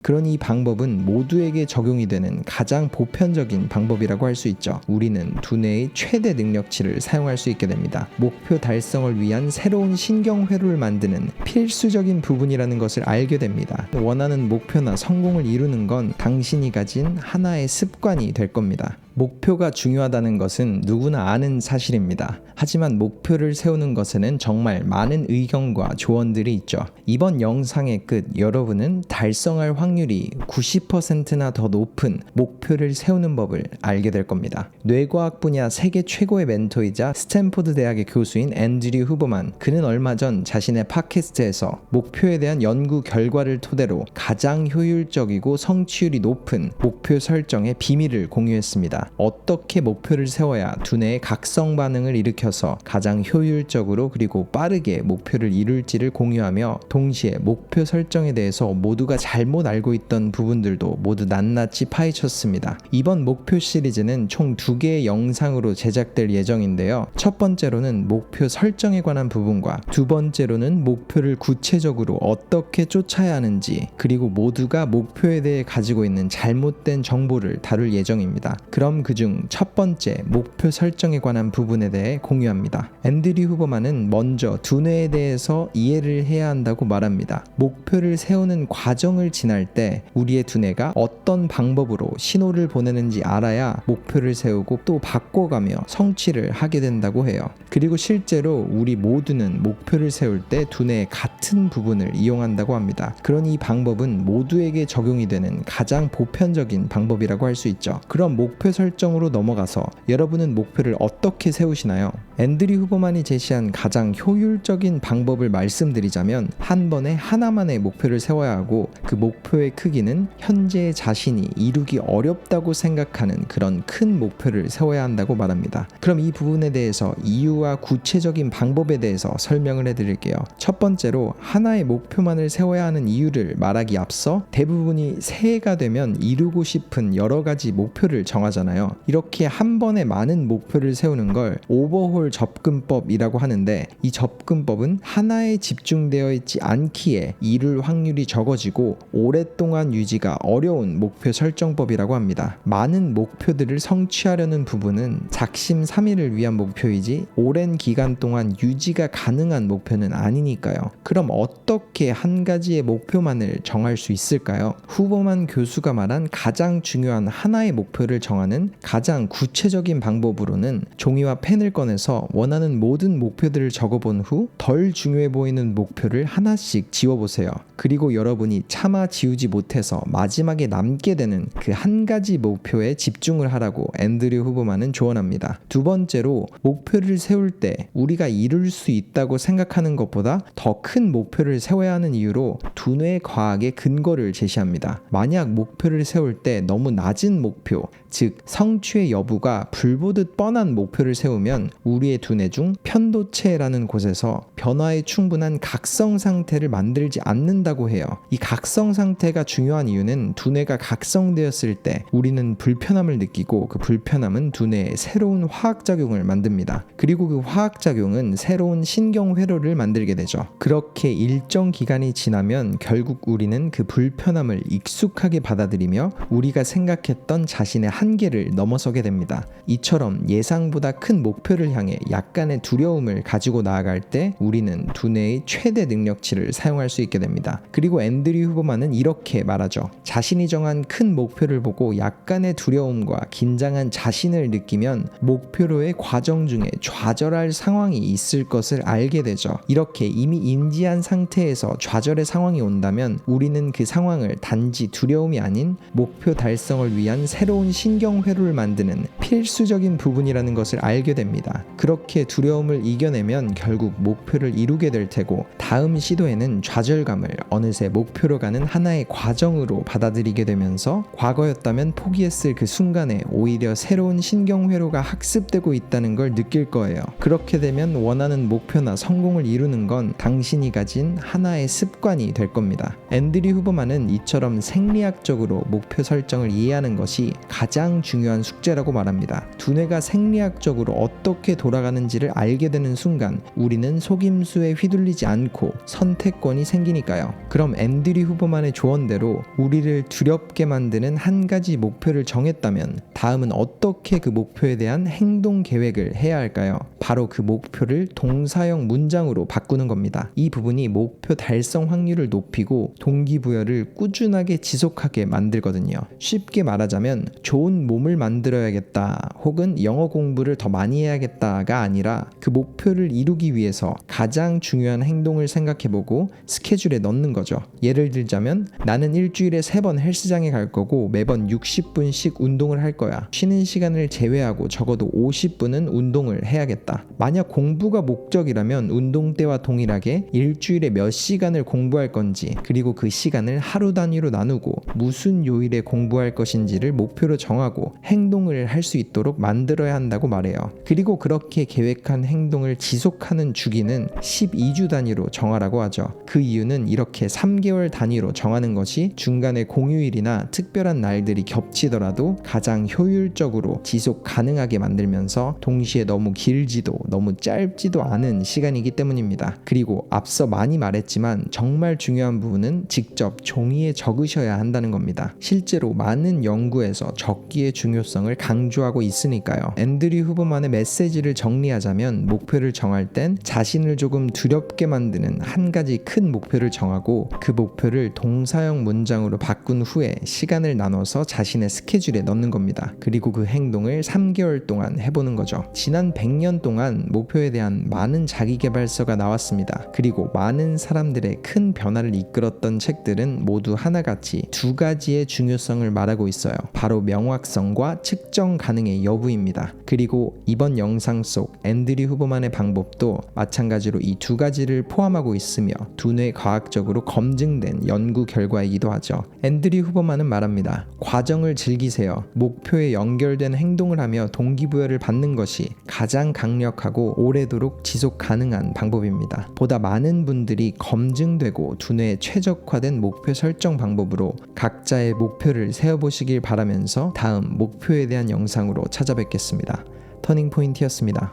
그러니 이 방법은 모두에게 적용이 되는 가장 보편적인 방법이라고 할 수 있죠. 우리는 두뇌의 최대 능력치를 사용할 수 있게 됩니다. 목표 달성을 위한 새로운 신경회로를 만드는 필수적인 부분이라는 것을 알게 됩니다. 원하는 목표나 성공을 이루는 건 당신이 가진 하나의 습관이 될 겁니다. 목표가 중요하다는 것은 누구나 아는 사실입니다. 하지만 목표를 세우는 것에는 정말 많은 의견과 조언들이 있죠. 이번 영상의 끝, 여러분은 달성할 확률이 90%나 더 높은 목표를 세우는 법을 알게 될 겁니다. 뇌과학 분야 세계 최고의 멘토이자 스탠포드 대학의 교수인 앤드류 후버만, 그는 얼마 전 자신의 팟캐스트에서 목표에 대한 연구 결과를 토대로 가장 효율적이고 성취율이 높은 목표 설정의 비밀을 공유했습니다. 어떻게 목표를 세워야 두뇌의 각성 반응을 일으켜서 가장 효율적으로 그리고 빠르게 목표를 이룰지를 공유하며, 동시에 목표 설정에 대해서 모두가 잘못 알고 있던 부분들도 모두 낱낱이 파헤쳤습니다. 이번 목표 시리즈는 총 2개의 영상으로 제작될 예정인데요. 첫 번째로는 목표 설정에 관한 부분과 두 번째로는 목표를 구체적으로 어떻게 쫓아야 하는지, 그리고 모두가 목표에 대해 가지고 있는 잘못된 정보를 다룰 예정입니다. 그럼 그중 첫 번째 목표 설정에 관한 부분에 대해 공유합니다. 앤드류 후버만은 먼저 두뇌에 대해서 이해를 해야 한다고 말합니다. 목표를 세우는 과정을 지날 때 우리의 두뇌가 어떤 방법으로 신호를 보내는지 알아야 목표를 세우고 또 바꿔가며 성취를 하게 된다고 해요. 그리고 실제로 우리 모두는 목표를 세울 때 두뇌의 같은 부분을 이용한다고 합니다. 그러니 이 방법은 모두에게 적용이 되는 가장 보편적인 방법이라고 할 수 있죠. 그럼 목표 설정으로 넘어가서 여러분은 목표를 어떻게 세우시나요? 앤드류 후버만이 제시한 가장 효율적인 방법을 말씀드리자면, 한 번에 하나만의 목표를 세워야 하고, 그 목표의 크기는 현재 자신이 이루기 어렵다고 생각하는 그런 큰 목표를 세워야 한다고 말합니다. 그럼 이 부분에 대해서 이유와 구체적인 방법에 대해서 설명을 해드릴게요. 첫 번째로, 하나의 목표만을 세워야 하는 이유를 말하기 앞서 대부분이 새해가 되면 이루고 싶은 여러 가지 목표를 정하잖아요. 이렇게 한 번에 많은 목표를 세우는 걸 오버홀 접근법이라고 하는데, 이 접근법은 하나에 집중되어 있지 않기에 이룰 확률이 적어지고 오랫동안 유지가 어려운 목표 설정법이라고 합니다. 많은 목표들을 성취하려는 부분은 작심삼일을 위한 목표이지 오랜 기간 동안 유지가 가능한 목표는 아니니까요. 그럼 어떻게 한 가지의 목표만을 정할 수 있을까요? 후버만 교수가 말한 가장 중요한 하나의 목표를 정하는 가장 구체적인 방법으로는 종이와 펜을 꺼내서 원하는 모든 목표들을 적어본 후 덜 중요해 보이는 목표를 하나씩 지워보세요. 그리고 여러분이 차마 지우지 못해서 마지막에 남게 되는 그 한 가지 목표에 집중을 하라고 앤드류 후버만은 조언합니다. 두 번째로, 목표를 세울 때 우리가 이룰 수 있다고 생각하는 것보다 더 큰 목표를 세워야 하는 이유로 두뇌 과학의 근거를 제시합니다. 만약 목표를 세울 때 너무 낮은 목표, 즉 성취의 여부가 불보듯 뻔한 목표를 세우면 우리의 두뇌 중 편도체라는 곳에서 변화에 충분한 각성 상태를 만들지 않는다고 해요. 이 각성 상태가 중요한 이유는 두뇌가 각성되었을 때 우리는 불편함을 느끼고, 그 불편함은 두뇌에 새로운 화학작용을 만듭니다. 그리고 그 화학작용은 새로운 신경회로를 만들게 되죠. 그렇게 일정 기간이 지나면 결국 우리는 그 불편함을 익숙하게 받아들이며 우리가 생각했던 자신의 한계를 넘어서게 됩니다. 이처럼 예상보다 큰 목표를 향해 약간의 두려움을 가지고 나아갈 때 우리는 두뇌의 최대 능력치를 사용할 수 있게 됩니다. 그리고 앤드류 후버만은 이렇게 말하죠. 자신이 정한 큰 목표를 보고 약간의 두려움과 긴장한 자신을 느끼면 목표로의 과정 중에 좌절할 상황이 있을 것을 알게 되죠. 이렇게 이미 인지한 상태에서 좌절의 상황이 온다면 우리는 그 상황을 단지 두려움이 아닌 목표 달성을 위한 새로운 신경회로를 만드는 필수적인 부분이라는 것을 알게 됩니다. 그렇게 두려움을 이겨내면 결국 목표를 이루게 될 테고, 다음 시도에는 좌절감을 어느새 목표로 가는 하나의 과정으로 받아들이게 되면서 과거였다면 포기했을 그 순간에 오히려 새로운 신경회로가 학습되고 있다는 걸 느낄 거예요. 그렇게 되면 원하는 목표나 성공을 이루는 건 당신이 가진 하나의 습관이 될 겁니다. 앤드류 후버만은 이처럼 생리학적으로 목표 설정을 이해하는 것이 가장 중요한 숙제라고 말합니다. 두뇌가 생리학적으로 어떻게 돌아가는지를 알게 되는 순간 우리는 속임수에 휘둘리지 않고 선택권이 생기니까요. 그럼 앤드류 후보만의 조언대로 우리를 두렵게 만드는 한 가지 목표를 정했다면 다음은 어떻게 그 목표에 대한 행동 계획을 해야 할까요? 바로 그 목표를 동사형 문장으로 바꾸는 겁니다. 이 부분이 목표 달성 확률을 높이고 동기부여를 꾸준하게 지속하게 만들거든요. 쉽게 말하자면 좋은 몸을 만들어야겠다 혹은 영어 공부를 더 많이 해야겠다가 아니라 그 목표를 이루기 위해서 가장 중요한 행동을 생각해보고 스케줄에 넣는 거죠. 예를 들자면 나는 일주일에 3번 헬스장에 갈 거고 매번 60분씩 운동을 할 거야. 쉬는 시간을 제외하고 적어도 50분은 운동을 해야겠다. 만약 공부가 목적이라면 운동 때와 동일하게 일주일에 몇 시간을 공부할 건지 그리고 그 시간을 하루 단위로 나누고 무슨 요일에 공부할 것인지를 목표로 정하고 행동을 할 수 있도록 만들어야 한다고 말해요. 그리고 그렇게 계획한 행동을 지속하는 주기는 12주 단위로 정하라고 하죠. 그 이유는 이렇게 3개월 단위로 정하는 것이 중간에 공휴일이나 특별한 날들이 겹치더라도 가장 효율적으로 지속 가능하게 만들면서 동시에 너무 길지도 너무 짧지도 않은 시간이기 때문입니다. 그리고 앞서 많이 말했지만 정말 중요한 부분은 직접 종이에 적으셔야 한다는 겁니다. 실제로 많은 연구에서 적기의 중요성을 강조하고 있으니까요. 앤드류 후보만의 메시지를 정리하자면 목표를 정할 땐 자신을 조금 두렵게 만드는 한 가지 큰 목표를 정하고 그 목표를 동사형 문장으로 바꾼 후에 시간을 나눠서 자신의 스케줄에 넣는 겁니다. 그리고 그 행동을 3개월 동안 해보는 거죠. 지난 100년 동안 목표에 대한 많은 자기계발서가 나왔습니다. 그리고 많은 사람들의 큰 변화를 이끌었던 책들은 모두 하나같이 두 가지의 중요성을 말하고 있어요. 바로 명확성과 측정 가능의 여부입니다. 그리고 이번 영상 속 앤드류 후보만의 방법도 마찬가지로 이 두 가지를 포함하고 있으며 두뇌 과학적으로 검증된 연구 결과이기도 하죠. 앤드류 후보만은 말합니다. 과정을 즐기세요. 목표에 연결된 행동을 하며 동기부여를 받는 것이 가장 강력하고 오래도록 지속 가능한 방법입니다. 보다 많은 분들이 검증되고 두뇌에 최적화된 목표 설정 방법으로 각자의 목표를 세워보시길 바라면서 다음 목표에 대한 영상으로 찾아뵙겠습니다. 터닝포인트였습니다.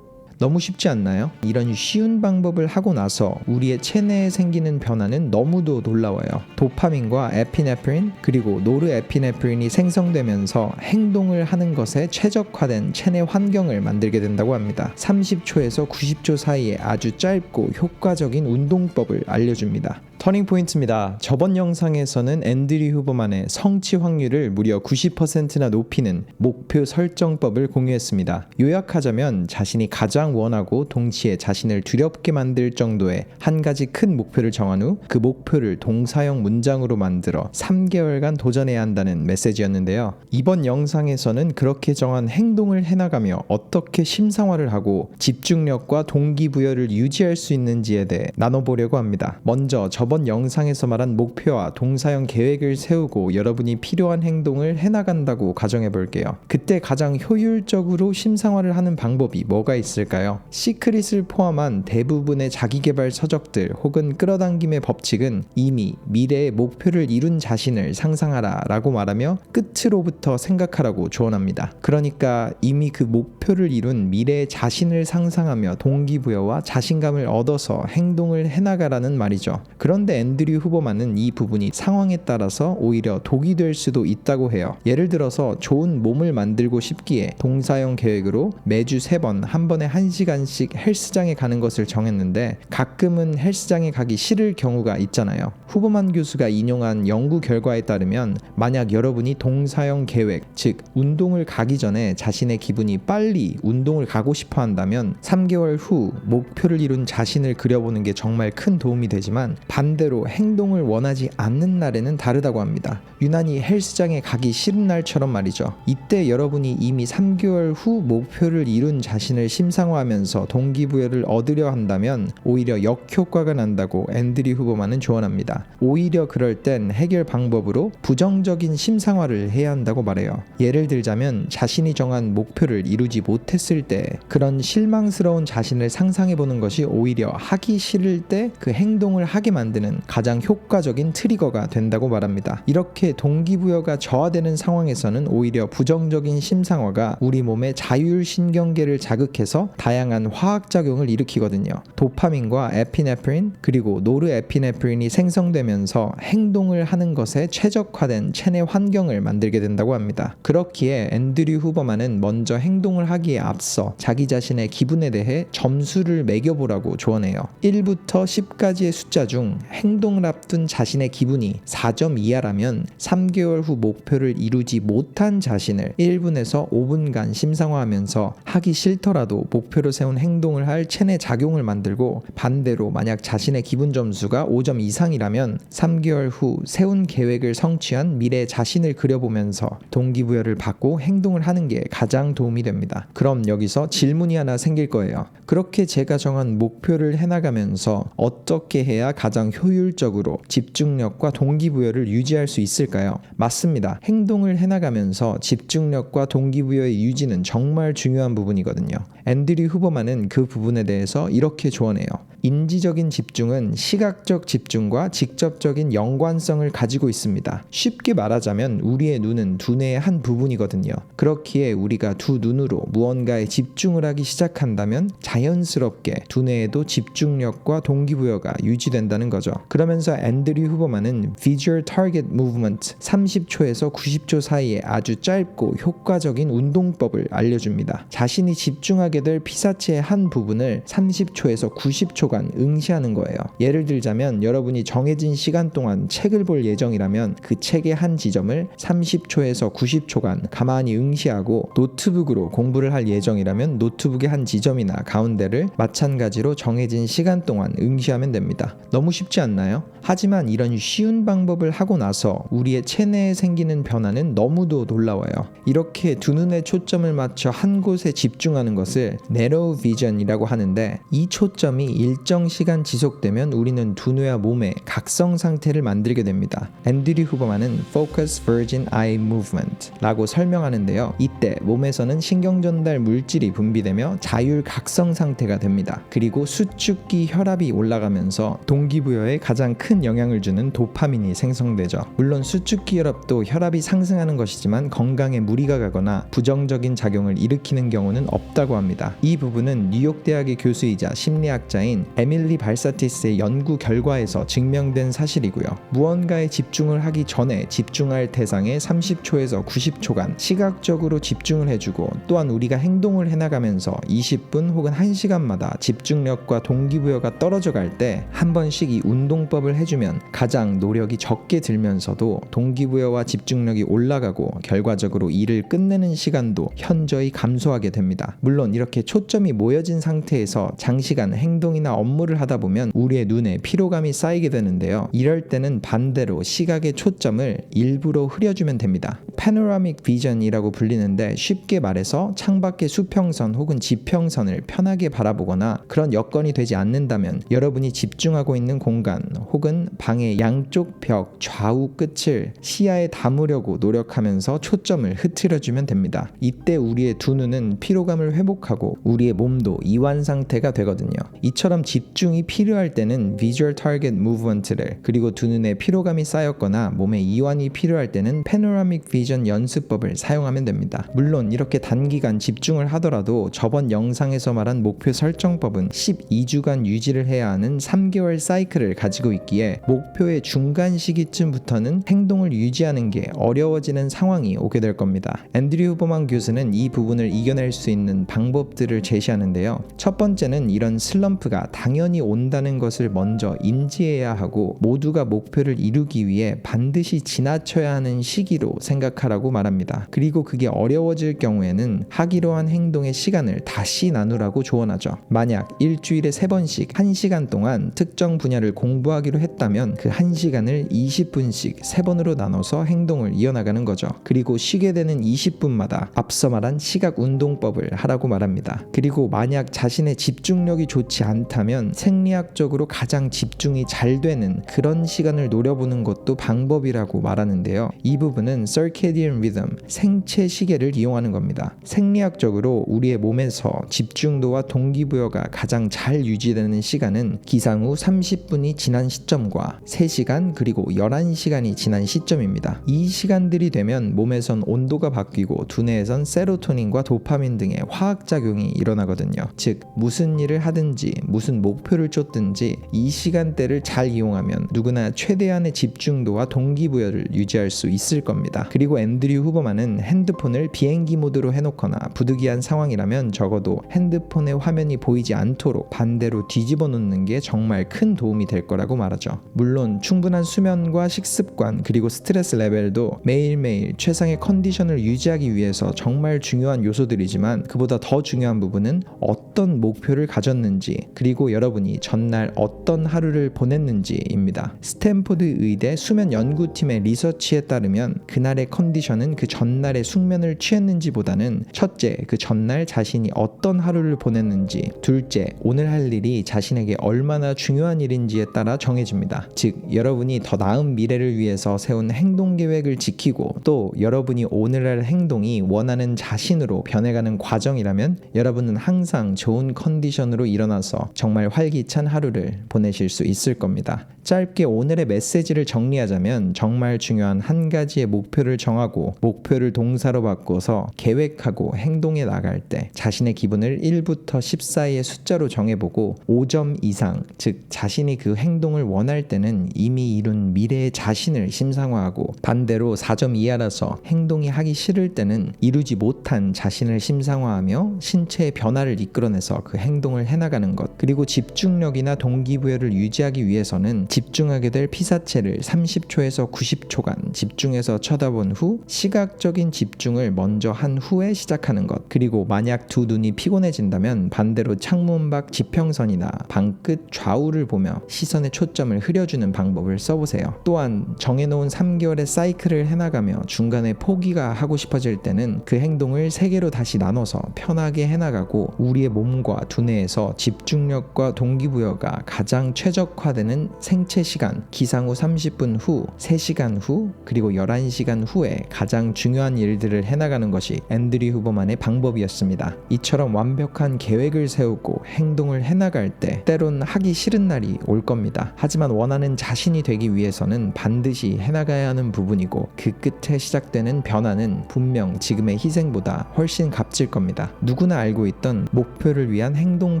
너무 쉽지 않나요? 이런 쉬운 방법을 하고 나서 우리의 체내에 생기는 변화는 너무도 놀라워요. 도파민과 에피네프린 그리고 노르에피네프린이 생성되면서 행동을 하는 것에 최적화된 체내 환경을 만들게 된다고 합니다. 30초에서 90초 사이에 아주 짧고 효과적인 운동법을 알려줍니다. 터닝포인트입니다. 저번 영상에서는 앤드류 후보만의 성취 확률을 무려 90%나 높이는 목표 설정법을 공유했습니다. 요약하자면 자신이 가장 원하고 동시에 자신을 두렵게 만들 정도의 한 가지 큰 목표를 정한 후 그 목표를 동사형 문장으로 만들어 3개월간 도전해야 한다는 메시지였는데요. 이번 영상에서는 그렇게 정한 행동을 해나가며 어떻게 심상화를 하고 집중력과 동기부여를 유지할 수 있는지에 대해 나눠보려고 합니다. 먼저 저번 영상에서 말한 목표와 동사형 계획을 세우고 여러분이 필요한 행동을 해나간다고 가정해 볼게요. 그때 가장 효율적으로 심상화를 하는 방법이 뭐가 있을까요? 시크릿을 포함한 대부분의 자기계발 서적들 혹은 끌어당김의 법칙은 이미 미래의 목표를 이룬 자신을 상상하라 라고 말하며 끝으로부터 생각하라고 조언합니다. 그러니까 이미 그 목표를 이룬 미래의 자신을 상상하며 동기부여와 자신감을 얻어서 행동을 해나가라는 말이죠. 그런데 앤드류 후보만은 이 부분이 상황에 따라서 오히려 독이 될 수도 있다고 해요. 예를 들어서 좋은 몸을 만들고 싶기에 동사형 계획으로 매주 3번 한 번에 1시간씩 헬스장에 가는 것을 정했는데 가끔은 헬스장에 가기 싫을 경우가 있잖아요. 후보만 교수가 인용한 연구 결과에 따르면 만약 여러분이 동사형 계획, 즉 운동을 가기 전에 자신의 기분이 빨리 운동을 가고 싶어 한다면 3개월 후 목표를 이룬 자신을 그려보는 게 정말 큰 도움이 되지만 반대로 행동을 원하지 않는 날에는 다르다고 합니다. 유난히 헬스장에 가기 싫은 날처럼 말이죠. 이때 여러분이 이미 3개월 후 목표를 이룬 자신을 심상화하면서 동기부여를 얻으려 한다면 오히려 역효과가 난다고 앤드류 후보만은 조언합니다. 오히려 그럴 땐 해결 방법으로 부정적인 심상화를 해야 한다고 말해요. 예를 들자면 자신이 정한 목표를 이루지 못했을 때 그런 실망스러운 자신을 상상해보는 것이 오히려 하기 싫을 때 그 행동을 하게 만드는 만드는 가장 효과적인 트리거가 된다고 말합니다. 이렇게 동기부여가 저하되는 상황에서는 오히려 부정적인 심상화가 우리 몸의 자율신경계를 자극해서 다양한 화학작용을 일으키거든요. 도파민과 에피네프린 그리고 노르에피네프린이 생성되면서 행동을 하는 것에 최적화된 체내 환경을 만들게 된다고 합니다. 그렇기에 앤드류 후버만은 먼저 행동을 하기에 앞서 자기 자신의 기분에 대해 점수를 매겨보라고 조언해요. 1부터 10까지의 숫자 중 행동을 앞둔 자신의 기분이 4점 이하라면 3개월 후 목표를 이루지 못한 자신을 1분에서 5분간 심상화하면서 하기 싫더라도 목표로 세운 행동을 할 체내 작용을 만들고, 반대로 만약 자신의 기분 점수가 5점 이상이라면 3개월 후 세운 계획을 성취한 미래 자신을 그려보면서 동기부여를 받고 행동을 하는 게 가장 도움이 됩니다. 그럼 여기서 질문이 하나 생길 거예요. 그렇게 제가 정한 목표를 해나가면서 어떻게 해야 가장 효율적으로 집중력과 동기부여를 유지할 수 있을까요? 맞습니다. 행동을 해나가면서 집중력과 동기부여의 유지는 정말 중요한 부분이거든요. 앤드류 후버만은 그 부분에 대해서 이렇게 조언해요. 인지적인 집중은 시각적 집중과 직접적인 연관성을 가지고 있습니다. 쉽게 말하자면 우리의 눈은 두뇌의 한 부분이거든요. 그렇기에 우리가 두 눈으로 무언가에 집중을 하기 시작한다면 자연스럽게 두뇌에도 집중력과 동기부여가 유지된다는 거죠. 그러면서 앤드류 후버만은 Visual Target Movement 30초에서 90초 사이에 아주 짧고 효과적인 운동법을 알려줍니다. 자신이 집중하게 될 피사체의 한 부분을 30초에서 90초간 응시하는 거예요. 예를 들자면 여러분이 정해진 시간 동안 책을 볼 예정이라면 그 책의 한 지점을 30초에서 90초간 가만히 응시하고, 노트북으로 공부를 할 예정이라면 노트북의 한 지점이나 가운데를 마찬가지로 정해진 시간 동안 응시하면 됩니다. 너무 쉽지 않나요? 하지만 이런 쉬운 방법을 하고 나서 우리의 체내에 생기는 변화는 너무도 놀라워요. 이렇게 두 눈의 초점을 맞춰 한 곳에 집중하는 것을 Narrow Vision이라고 하는데, 이 초점이 일정 시간 지속되면 우리는 두뇌와 몸의 각성 상태를 만들게 됩니다. 앤드류 후버만은 Focus Virgin Eye Movement 라고 설명하는데요. 이때 몸에서는 신경전달 물질이 분비되며 자율 각성 상태가 됩니다. 그리고 수축기 혈압이 올라가면서 동기부여에 가장 큰 영향을 주는 도파민이 생성되죠. 물론 수축기 혈압도 혈압이 상승하는 것이지만 건강에 무리가 가거나 부정적인 작용을 일으키는 경우는 없다고 합니다. 이 부분은 뉴욕대학의 교수이자 심리학자인 에밀리 발사티스의 연구 결과에서 증명된 사실이고요. 무언가에 집중을 하기 전에 집중할 대상에 30초에서 90초간 시각적으로 집중을 해주고, 또한 우리가 행동을 해나가면서 20분 혹은 1시간마다 집중력과 동기부여가 떨어져 갈 때 한 번씩 이 운동법을 해주면 가장 노력이 적게 들면서도 동기부여와 집중력이 올라가고 결과적으로 일을 끝내는 시간도 현저히 감소하게 됩니다. 물론 이렇게 초점이 모여진 상태에서 장시간 행동이나 업무를 하다 보면 우리의 눈에 피로감이 쌓이게 되는데요. 이럴 때는 반대로 시각의 초점을 일부러 흐려주면 됩니다. Panoramic Vision이라고 불리는데, 쉽게 말해서 창밖의 수평선 혹은 지평선을 편하게 바라보거나, 그런 여건이 되지 않는다면 여러분이 집중하고 있는 공간 혹은 방의 양쪽 벽 좌우 끝을 시야에 담으려고 노력하면서 초점을 흐트려주면 됩니다. 이때 우리의 두 눈은 피로감을 회복하고 우리의 몸도 이완 상태가 되거든요. 이처럼 집중이 필요할 때는 Visual Target Movement를, 그리고 두 눈에 피로감이 쌓였거나 몸에 이완이 필요할 때는 Panoramic Vision 연습법을 사용하면 됩니다. 물론 이렇게 단기간 집중을 하더라도 저번 영상에서 말한 목표 설정법은 12주간 유지를 해야 하는 3개월 사이클을 가지고 있기에 목표의 중간 시기쯤부터는 행동을 유지하는 게 어려워지는 상황이 오게 될 겁니다. 앤드류 후버만 교수는 이 부분을 이겨낼 수 있는 방법들을 제시하는데요. 첫 번째는 이런 슬럼프가 당연히 온다는 것을 먼저 인지해야 하고, 모두가 목표를 이루기 위해 반드시 지나쳐야 하는 시기로 생각하라고 말합니다. 그리고 그게 어려워질 경우에는 하기로 한 행동의 시간을 다시 나누라고 조언하죠. 만약 일주일에 3번씩 1시간 동안 특정 분야를 공부하기로 했다면 그 1시간을 20분씩 3번으로 나눠서 행동을 이어나가는 거죠. 그리고 쉬게 되는 20분마다 앞서 말한 시각 운동법을 하라고 말합니다. 말합니다. 그리고 만약 자신의 집중력이 좋지 않다면 생리학적으로 가장 집중이 잘 되는 그런 시간을 노려보는 것도 방법이라고 말하는데요. 이 부분은 circadian rhythm, 생체 시계를 이용하는 겁니다. 생리학적으로 우리의 몸에서 집중도와 동기부여가 가장 잘 유지되는 시간은 기상 후 30분이 지난 시점과 3시간 그리고 11시간이 지난 시점입니다. 이 시간들이 되면 몸에선 온도가 바뀌고 두뇌에선 세로토닌과 도파민 등의 화학작용이 일어나거든요. 즉 무슨 일을 하든지 무슨 목표를 쫓든지 이 시간대를 잘 이용하면 누구나 최대한의 집중도와 동기부여를 유지할 수 있을 겁니다. 그리고 앤드류 후버만은 핸드폰을 비행기 모드로 해놓거나 부득이한 상황이라면 적어도 핸드폰의 화면이 보이지 않도록 반대로 뒤집어 놓는 게 정말 큰 도움이 될 거라고 말하죠. 물론 충분한 수면과 식습관 그리고 스트레스 레벨도 매일매일 최상의 컨디션을 유지하기 위해서 정말 중요한 요소들이지만 그보다 더 중요한 부분은 어떤 목표를 가졌는지 그리고 여러분이 전날 어떤 하루를 보냈는지입니다. 스탠포드 의대 수면 연구팀의 리서치에 따르면 그날의 컨디션은 그 전날의 숙면을 취했는지보다는 첫째, 그 전날 자신이 어떤 하루를 보냈는지, 둘째, 오늘 할 일이 자신에게 얼마나 중요한 일인지에 따라 정해집니다. 즉, 여러분이 더 나은 미래를 위해서 세운 행동 계획을 지키고 또 여러분이 오늘 할 행동이 원하는 자신으로 변해가는 과정이라면 여러분은 항상 좋은 컨디션으로 일어나서 정말 활기찬 하루를 보내실 수 있을 겁니다. 짧게 오늘의 메시지를 정리하자면 정말 중요한 한 가지의 목표를 정하고 목표를 동사로 바꿔서 계획하고 행동에 나갈 때 자신의 기분을 1부터 10 사이의 숫자로 정해보고 5점 이상, 즉 자신이 그 행동을 원할 때는 이미 이룬 미래의 자신을 심상화하고 반대로 4점 이하라서 행동이 하기 싫을 때는 이루지 못한 자신을 심상화하며 신체의 변화를 이끌어내서 그 행동을 해나가는 것. 그리고 집중력이나 동기부여를 유지하기 위해서는 집중하게 될 피사체를 30초에서 90초간 집중해서 쳐다본 후 시각적인 집중을 먼저 한 후에 시작하는 것. 그리고 만약 두 눈이 피곤해진다면 반대로 창문 밖 지평선이나 방 끝 좌우를 보며 시선의 초점을 흐려주는 방법을 써보세요. 또한 정해놓은 3개월의 사이클을 해나가며 중간에 포기가 하고 싶어질 때는 그 행동을 3개로 다시 나눠서 편하게 해나가고 우리의 몸과 두뇌에서 집중력과 동기부여가 가장 최적화되는 생체 시간, 기상 후 30분 후, 3시간 후, 그리고 11시간 후에 가장 중요한 일들을 해나가는 것이 앤드류 후버만의 방법이었습니다. 이처럼 완벽한 계획을 세우고 행동을 해나갈 때 때론 하기 싫은 날이 올 겁니다. 하지만 원하는 자신이 되기 위해서는 반드시 해나가야 하는 부분이고 그 끝에 시작되는 변화는 분명 지금의 희생보다 훨씬 값질 겁니다. 누구나 알고 있던 목표를 위한 행동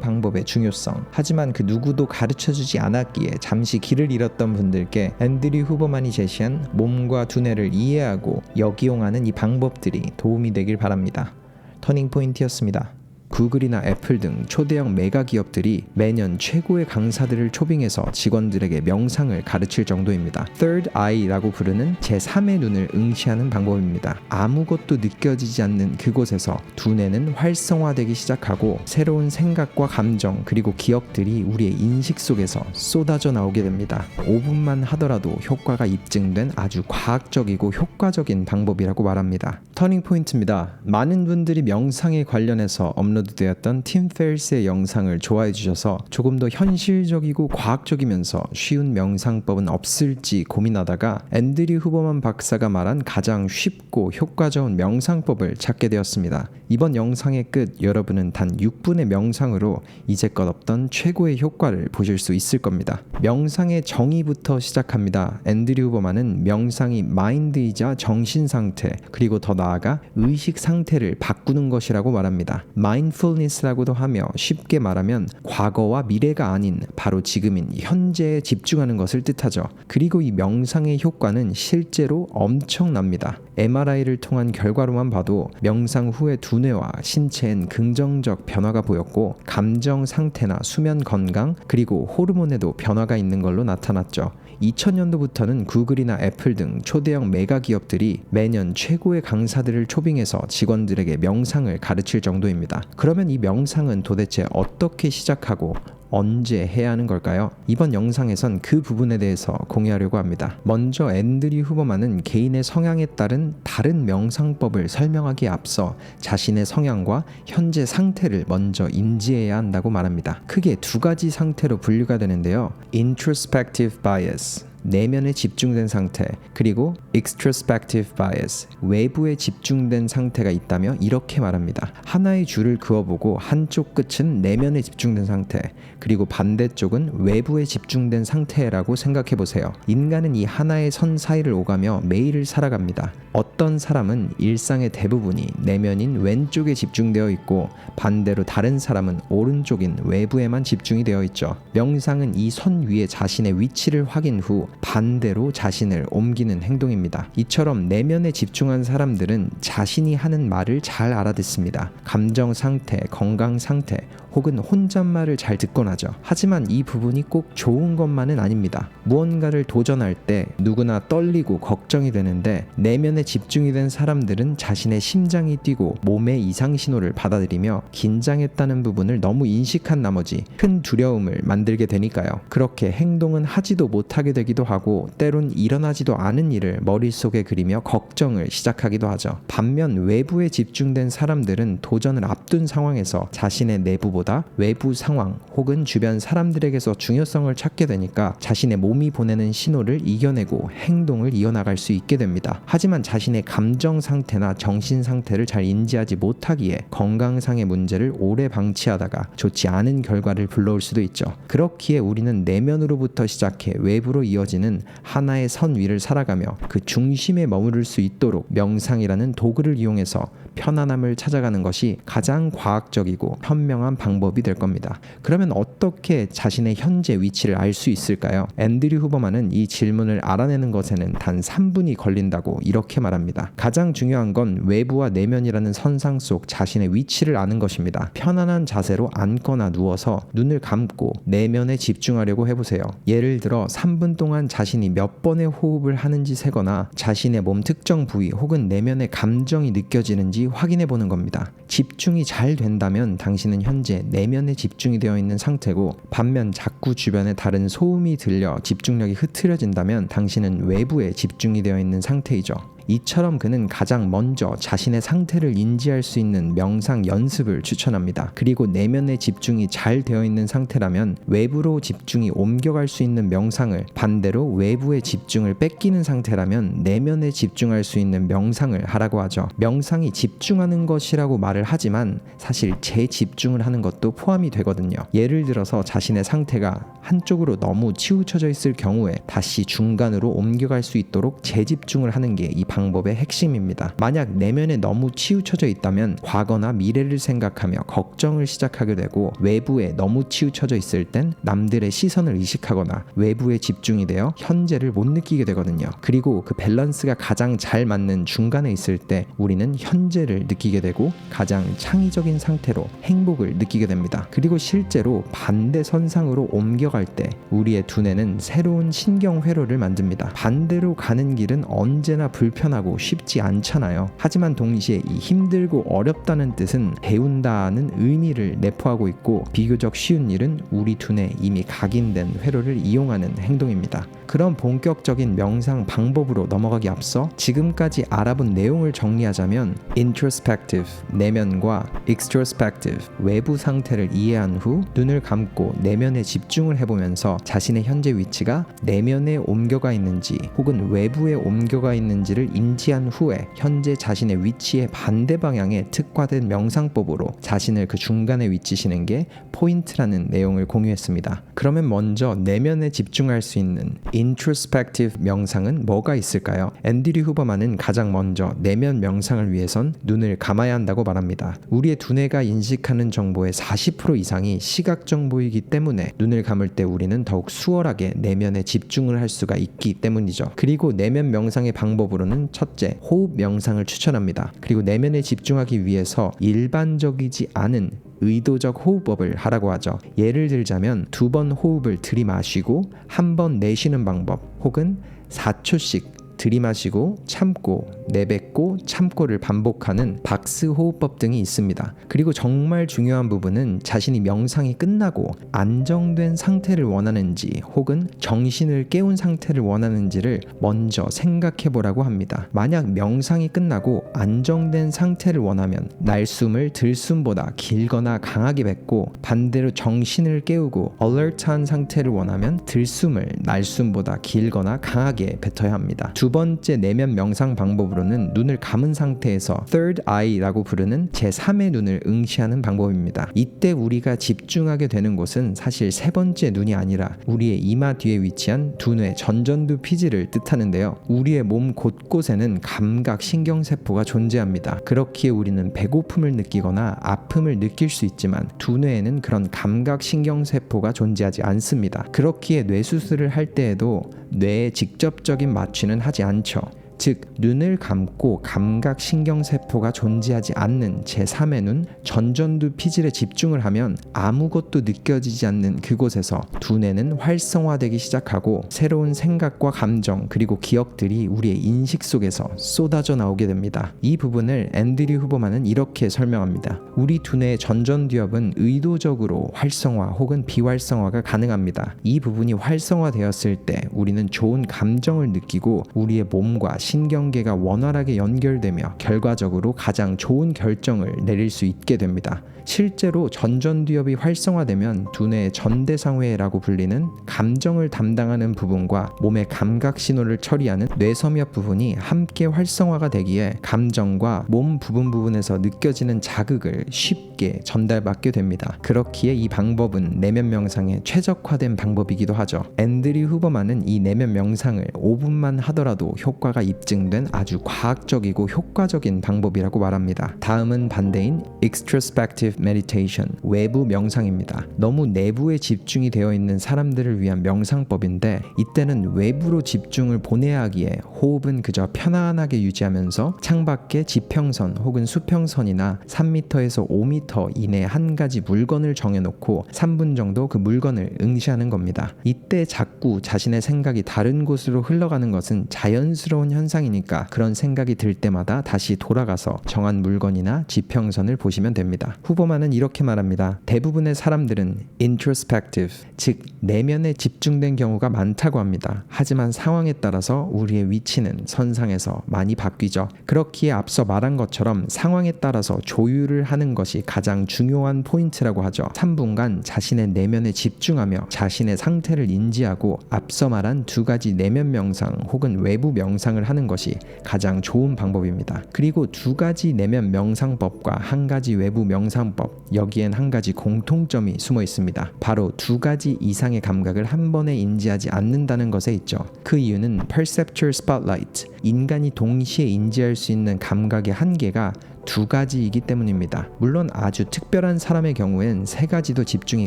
방법의 중요성. 하지만 그 누구도 가르쳐주지 않았기에 잠시 길을 잃었던 분들께 앤드류 후버만이 제시한 몸과 두뇌를 이해하고 역이용하는 이 방법들이 도움이 되길 바랍니다. 터닝포인트였습니다. 구글이나 애플 등 초대형 메가 기업들이 매년 최고의 강사들을 초빙해서 직원들에게 명상을 가르칠 정도입니다. Third Eye라고 부르는 제3의 눈을 응시하는 방법입니다. 아무것도 느껴지지 않는 그곳에서 두뇌는 활성화되기 시작하고 새로운 생각과 감정 그리고 기억들이 우리의 인식 속에서 쏟아져 나오게 됩니다. 5분만 하더라도 효과가 입증된 아주 과학적이고 효과적인 방법이라고 말합니다. 터닝 포인트입니다. 많은 분들이 명상에 관련해서 업로드되었던 팀 페리스의 영상을 좋아해 주셔서 조금 더 현실적이고 과학적이면서 쉬운 명상법은 없을지 고민하다가 앤드류 후버만 박사가 말한 가장 쉽고 효과적인 명상법을 찾게 되었습니다. 이번 영상의 끝 여러분은 단 6분의 명상으로 이제껏 없던 최고의 효과를 보실 수 있을 겁니다. 명상의 정의부터 시작합니다. 앤드류 후버만은 명상이 마인드이자 정신 상태 그리고 더 나아가 의식 상태를 바꾸는 것이라고 말합니다. 마인드풀니스라고도 하며 쉽게 말하면 과거와 미래가 아닌 바로 지금인 현재에 집중하는 것을 뜻하죠. 그리고 이 명상의 효과는 실제로 엄청납니다. MRI를 통한 결과로만 봐도 명상 후에 두뇌와 신체엔 긍정적 변화가 보였고 감정 상태나 수면 건강 그리고 호르몬에도 변화가 있는 걸로 나타났죠. 2000년도부터는 구글이나 애플 등 초대형 메가 기업들이 매년 최고의 강사들을 초빙해서 직원들에게 명상을 가르칠 정도입니다. 그러면 이 명상은 도대체 어떻게 시작하고 언제 해야 하는 걸까요? 이번 영상에선 그 부분에 대해서 공유하려고 합니다. 먼저 앤드류 후버만은 개인의 성향에 따른 다른 명상법을 설명하기에 앞서 자신의 성향과 현재 상태를 먼저 인지해야 한다고 말합니다. 크게 두 가지 상태로 분류가 되는데요. introspective bias, 내면에 집중된 상태, 그리고 extrospective bias, 외부에 집중된 상태가 있다며 이렇게 말합니다. 하나의 줄을 그어보고 한쪽 끝은 내면에 집중된 상태, 그리고 반대쪽은 외부에 집중된 상태라고 생각해보세요. 인간은 이 하나의 선 사이를 오가며 매일을 살아갑니다. 어떤 사람은 일상의 대부분이 내면인 왼쪽에 집중되어 있고 반대로 다른 사람은 오른쪽인 외부에만 집중이 되어 있죠. 명상은 이 선 위에 자신의 위치를 확인 후 반대로 자신을 옮기는 행동입니다. 이처럼 내면에 집중한 사람들은 자신이 하는 말을 잘 알아듣습니다. 감정 상태, 건강 상태, 혹은 혼잣말을 잘 듣곤 하죠. 하지만 이 부분이 꼭 좋은 것만은 아닙니다. 무언가를 도전할 때 누구나 떨리고 걱정이 되는데 내면에 집중이 된 사람들은 자신의 심장이 뛰고 몸의 이상 신호를 받아들이며 긴장했다는 부분을 너무 인식한 나머지 큰 두려움을 만들게 되니까요. 그렇게 행동은 하지도 못하게 되기도 하고 때론 일어나지도 않은 일을 머릿속에 그리며 걱정을 시작하기도 하죠. 반면 외부에 집중된 사람들은 도전을 앞둔 상황에서 자신의 내부보다 외부 상황 혹은 주변 사람들에게서 중요성을 찾게 되니까 자신의 몸이 보내는 신호를 이겨내고 행동을 이어나갈 수 있게 됩니다. 하지만 자신의 감정 상태나 정신 상태를 잘 인지하지 못하기에 건강상의 문제를 오래 방치하다가 좋지 않은 결과를 불러올 수도 있죠. 그렇기에 우리는 내면으로부터 시작해 외부로 이어지는 하나의 선 위를 살아가며 그 중심에 머무를 수 있도록 명상이라는 도구를 이용해서 편안함을 찾아가는 것이 가장 과학적이고 현명한 방법이 될 겁니다. 그러면 어떻게 자신의 현재 위치를 알 수 있을까요? 앤드류 후버만은 이 질문을 알아내는 것에는 단 3분이 걸린다고 이렇게 말합니다. 가장 중요한 건 외부와 내면이라는 선상 속 자신의 위치를 아는 것입니다. 편안한 자세로 앉거나 누워서 눈을 감고 내면에 집중하려고 해보세요. 예를 들어 3분 동안 자신이 몇 번의 호흡을 하는지 세거나 자신의 몸 특정 부위 혹은 내면의 감정이 느껴지는지 확인해 보는 겁니다. 집중이 잘 된다면 당신은 현재 내면에 집중이 되어 있는 상태고, 반면 자꾸 주변에 다른 소음이 들려 집중력이 흐트러진다면 당신은 외부에 집중이 되어 있는 상태이죠. 이처럼 그는 가장 먼저 자신의 상태를 인지할 수 있는 명상 연습을 추천합니다. 그리고 내면의 집중이 잘 되어 있는 상태라면 외부로 집중이 옮겨갈 수 있는 명상을, 반대로 외부의 집중을 뺏기는 상태라면 내면에 집중할 수 있는 명상을 하라고 하죠. 명상이 집중하는 것이라고 말을 하지만 사실 재집중을 하는 것도 포함이 되거든요. 예를 들어서 자신의 상태가 한쪽으로 너무 치우쳐져 있을 경우에 다시 중간으로 옮겨갈 수 있도록 재집중을 하는 게 이 방법의 핵심입니다. 만약 내면에 너무 치우쳐져 있다면 과거나 미래를 생각하며 걱정을 시작하게 되고, 외부에 너무 치우쳐져 있을 땐 남들의 시선을 의식하거나 외부에 집중이 되어 현재를 못 느끼게 되거든요. 그리고 그 밸런스가 가장 잘 맞는 중간에 있을 때 우리는 현재를 느끼게 되고 가장 창의적인 상태로 행복을 느끼게 됩니다. 그리고 실제로 반대 선상으로 옮겨갈 때 우리의 두뇌는 새로운 신경 회로를 만듭니다. 반대로 가는 길은 언제나 불편하고 쉽지 않잖아요. 하지만 동시에 이 힘들고 어렵다는 뜻은 배운다는 의미를 내포하고 있고, 비교적 쉬운 일은 우리 두뇌에 이미 각인된 회로를 이용하는 행동입니다. 그런 본격적인 명상 방법으로 넘어가기 앞서 지금까지 알아본 내용을 정리하자면, introspective, 내면과 extrospective, 외부 상태를 이해한 후 눈을 감고 내면에 집중을 해보면서 자신의 현재 위치가 내면에 옮겨가 있는지 혹은 외부에 옮겨가 있는지를 인지한 후에 현재 자신의 위치의 반대 방향에 특화된 명상법으로 자신을 그 중간에 위치시는 게 포인트라는 내용을 공유했습니다. 그러면 먼저 내면에 집중할 수 있는 introspective 명상은 뭐가 있을까요? 앤드류 후버만은 가장 먼저 내면 명상을 위해선 눈을 감아야 한다고 말합니다. 우리의 두뇌가 인식하는 정보의 40% 이상이 시각 정보이기 때문에 눈을 감을 때 우리는 더욱 수월하게 내면에 집중을 할 수가 있기 때문이죠. 그리고 내면 명상의 방법으로는 첫째, 호흡 명상을 추천합니다. 그리고 내면에 집중하기 위해서 일반적이지 않은 의도적 호흡법을 하라고 하죠. 예를 들자면 2번 호흡을 들이마시고 1번 내쉬는 방법, 혹은 4초씩 들이마시고 참고 내뱉고 참고를 반복하는 박스 호흡법 등이 있습니다. 그리고 정말 중요한 부분은 자신이 명상이 끝나고 안정된 상태를 원하는지 혹은 정신을 깨운 상태를 원하는지를 먼저 생각해 보라고 합니다. 만약 명상이 끝나고 안정된 상태를 원하면 날숨을 들숨보다 길거나 강하게 뱉고, 반대로 정신을 깨우고 alert한 상태를 원하면 들숨을 날숨보다 길거나 강하게 뱉어야 합니다. 두 번째 내면 명상 방법으로는 눈을 감은 상태에서 third eye라고 부르는 제3의 눈을 응시하는 방법입니다. 이때 우리가 집중하게 되는 곳은 사실 세 번째 눈이 아니라 우리의 이마 뒤에 위치한 두뇌 전전두 피지를 뜻하는데요. 우리의 몸 곳곳에는 감각 신경세포가 존재합니다. 그렇기에 우리는 배고픔을 느끼거나 아픔을 느낄 수 있지만 두뇌에는 그런 감각 신경세포가 존재하지 않습니다. 그렇기에 뇌수술을 할 때에도 뇌에 직접적인 마취는 하지 않죠. 즉 눈을 감고 감각 신경세포가 존재하지 않는 제3의 눈 전전두 피질에 집중을 하면 아무것도 느껴지지 않는 그곳에서 두뇌는 활성화되기 시작하고 새로운 생각과 감정 그리고 기억들이 우리의 인식 속에서 쏟아져 나오게 됩니다. 이 부분을 앤드류 후버만은 이렇게 설명합니다. 우리 두뇌의 전전두엽은 의도적으로 활성화 혹은 비활성화가 가능합니다. 이 부분이 활성화되었을 때 우리는 좋은 감정을 느끼고 우리의 몸과 신경계가 원활하게 연결되며 결과적으로 가장 좋은 결정을 내릴 수 있게 됩니다. 실제로 전전두엽이 활성화되면 두뇌의 전대상회라고 불리는 감정을 담당하는 부분과 몸의 감각 신호를 처리하는 뇌섬엽 부분이 함께 활성화가 되기에 감정과 몸 부분에서 느껴지는 자극을 쉽게 전달받게 됩니다. 그렇기에 이 방법은 내면 명상에 최적화된 방법이기도 하죠. 앤드류 후버만은 이 내면 명상을 5분만 하더라도 효과가 입증된 아주 과학적이고 효과적인 방법이라고 말합니다. 다음은 반대인 extrospective meditation, 외부 명상입니다. 너무 내부에 집중이 되어 있는 사람들을 위한 명상법인데 이때는 외부로 집중을 보내야 하기에 호흡은 그저 편안하게 유지하면서 창밖에 지평선 혹은 수평선이나 3m에서 5m 이내 한 가지 물건을 정해놓고 3분 정도 그 물건을 응시하는 겁니다. 이때 자꾸 자신의 생각이 다른 곳으로 흘러가는 것은 자연스러운 현상이니까 그런 생각이 들 때마다 다시 돌아가서 정한 물건이나 지평선을 보시면 됩니다. 후보만은 이렇게 말합니다. 대부분의 사람들은 introspective, 즉 내면에 집중된 경우가 많다고 합니다. 하지만 상황에 따라서 우리의 위치는 선상에서 많이 바뀌죠. 그렇기에 앞서 말한 것처럼 상황에 따라서 조율을 하는 것이 가장 중요한 포인트라고 하죠. 3분간 자신의 내면에 집중하며 자신의 상태를 인지하고 앞서 말한 두 가지 내면 명상 혹은 외부 명상을 하는 것이 가장 좋은 방법입니다. 그리고 두 가지 내면 명상법과 한 가지 외부 명상법, 여기엔 한 가지 공통점이 숨어 있습니다. 바로 두 가지 이상의 감각을 한 번에 인지하지 않는다는 것에 있죠. 그 이유는 perceptual spotlight, 인간이 동시에 인지할 수 있는 감각의 한계가 두 가지이기 때문입니다. 물론 아주 특별한 사람의 경우엔 세 가지도 집중이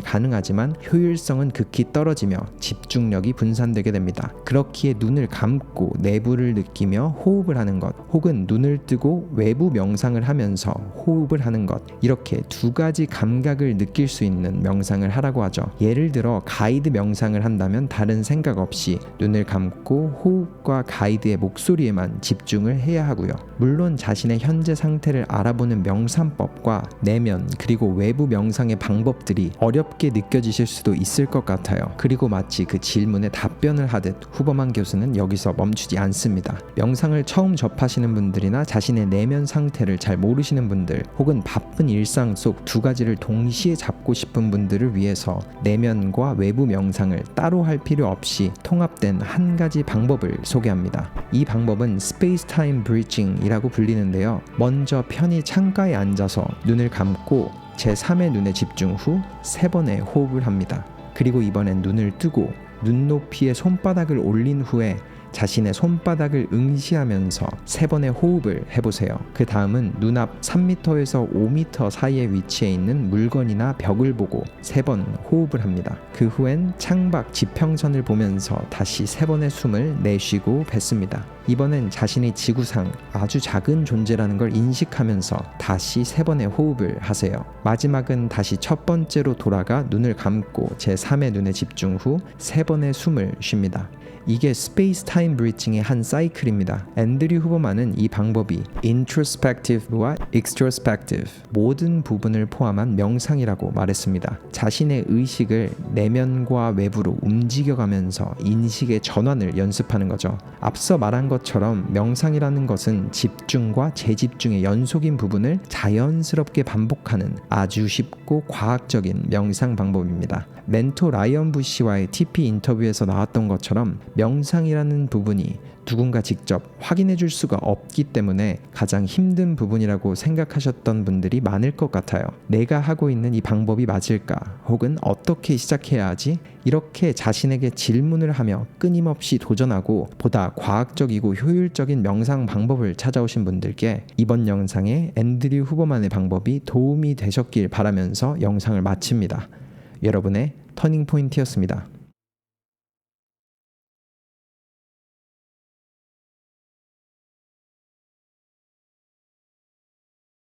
가능하지만 효율성은 극히 떨어지며 집중력이 분산되게 됩니다. 그렇기에 눈을 감고 내부를 느끼며 호흡을 하는 것, 혹은 눈을 뜨고 외부 명상을 하면서 호흡을 하는 것, 이렇게 두 가지 감각을 느낄 수 있는 명상을 하라고 하죠. 예를 들어 가이드 명상을 한다면 다른 생각 없이 눈을 감고 호흡과 가이드의 목소리에만 집중을 해야 하고요. 물론 자신의 현재 상태를 알아보는 명상법과 내면 그리고 외부 명상의 방법들이 어렵게 느껴지실 수도 있을 것 같아요. 그리고 마치 그 질문에 답변을 하듯 후버만 교수는 여기서 멈추지 않습니다. 명상을 처음 접하시는 분들이나 자신의 내면 상태를 잘 모르시는 분들, 혹은 바쁜 일상 속 두 가지를 동시에 잡고 싶은 분들을 위해서 내면과 외부 명상을 따로 할 필요 없이 통합된 한 가지 방법을 소개합니다. 이 방법은 Space-Time Bridging이라고 불리는데요. 먼저 편히 창가에 앉아서 눈을 감고 제3의 눈에 집중 후 3번의 호흡을 합니다. 그리고 이번엔 눈을 뜨고 눈높이에 손바닥을 올린 후에 자신의 손바닥을 응시하면서 3번의 호흡을 해보세요. 그 다음은 눈앞 3m에서 5m 사이에 위치해 있는 물건이나 벽을 보고 3번 호흡을 합니다. 그 후엔 창밖 지평선을 보면서 다시 3번의 숨을 내쉬고 뱉습니다. 이번엔 자신이 지구상 아주 작은 존재라는 걸 인식하면서 다시 3번의 호흡을 하세요. 마지막은 다시 첫 번째로 돌아가 눈을 감고 제3의 눈에 집중 후 3번의 숨을 쉽니다. 이게 스페이스 타임 타임 브리칭의 한 사이클입니다. 앤드류 후버만은 이 방법이 introspective와 extrospective 모든 부분을 포함한 명상이라고 말했습니다. 자신의 의식을 내면과 외부로 움직여가면서 인식의 전환을 연습하는 거죠. 앞서 말한 것처럼 명상이라는 것은 집중과 재집중의 연속인 부분을 자연스럽게 반복하는 아주 쉽고 과학적인 명상 방법입니다. 멘토 라이언 부시와의 TP 인터뷰에서 나왔던 것처럼 명상이라는 부분이 누군가 직접 확인해 줄 수가 없기 때문에 가장 힘든 부분이라고 생각하셨던 분들이 많을 것 같아요. 내가 하고 있는 이 방법이 맞을까? 혹은 어떻게 시작해야 하지? 이렇게 자신에게 질문을 하며 끊임없이 도전하고 보다 과학적이고 효율적인 명상 방법을 찾아오신 분들께 이번 영상의 앤드류 후버만의 방법이 도움이 되셨길 바라면서 영상을 마칩니다. 여러분의 터닝 포인트였습니다.